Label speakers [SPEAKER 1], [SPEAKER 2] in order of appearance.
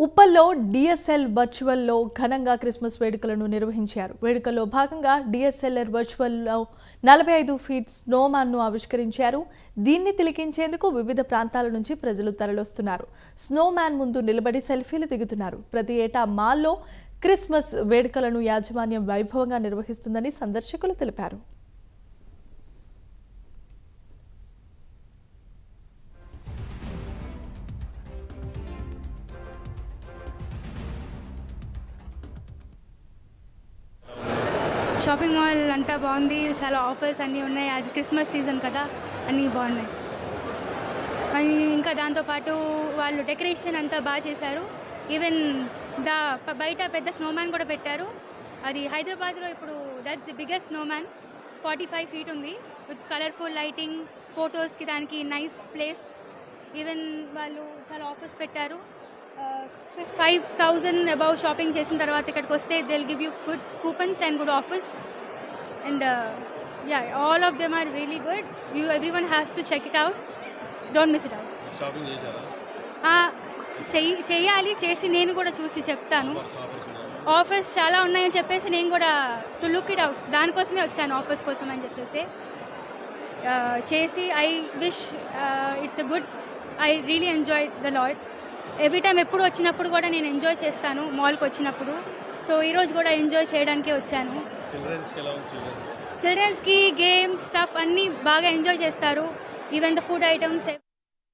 [SPEAKER 1] ఉప్పల్లో DSL వర్చువల్లో ఘనంగా Christmas వేడుకలను నిర్వహించారు. వేడుకల్లో భాగంగా డిఎస్ఎల్ఆర్ వర్చువల్లో 45 ఫీట్ స్నోమాన్ను ఆవిష్కరించారు. దీన్ని తిలకించేందుకు వివిధ ప్రాంతాల నుంచి ప్రజలు తరలివస్తున్నారు. స్నోమాన్ ముందు నిలబడి సెల్ఫీలు దిగుతున్నారు. ప్రతి ఏటా మాల్లో క్రిస్మస్ వేడుకలను యాజమాన్యం వైభవంగా నిర్వహిస్తుందని సందర్శకులు తెలిపారు.
[SPEAKER 2] షాపింగ్ మాల్ అంతా బాగుంది, చాలా ఆఫర్స్ అన్నీ ఉన్నాయి. యాజ్ క్రిస్మస్ సీజన్ కదా, అన్నీ బాగున్నాయి. కానీ ఇంకా దాంతోపాటు వాళ్ళు డెకరేషన్ అంతా బాగా చేశారు. ఈవెన్ బయట పెద్ద స్నోమ్యాన్ కూడా పెట్టారు. అది హైదరాబాద్లో ఇప్పుడు that's the biggest Snowman. 45 feet ఉంది విత్ కలర్ఫుల్ లైటింగ్, ఫొటోస్కి దానికి నైస్ ప్లేస్. ఈవెన్ వాళ్ళు చాలా ఆఫర్స్ పెట్టారు. 5,000 అబౌవ్ షాపింగ్ చేసిన తర్వాత ఇక్కడికి వస్తే they will give you good coupons and good offers. And all of them are really good. Everyone has to check it out. Don't miss it out.
[SPEAKER 3] Shopping చేశారా?
[SPEAKER 2] చేయాలి, చేసి నేను కూడా చూసి చెప్తాను. ఆఫర్స్ చాలా ఉన్నాయని చెప్పేసి నేను కూడా టు లుక్ ఇట్ అవుట్, దానికోసమే వచ్చాను, ఆఫర్స్ కోసం అని చెప్పేసి చేసి I wish it's a good. I really enjoy the lot. Every time ఎప్పుడు వచ్చినప్పుడు కూడా నేను ఎంజాయ్ చేస్తాను మాల్కి వచ్చినప్పుడు. సో ఈరోజు కూడా ఎంజాయ్ చేయడానికే వచ్చాను. చిల్డ్రన్స్కి గేమ్స్ స్టఫ్ అన్నీ బాగా ఎంజాయ్ చేస్తారు. Even the food items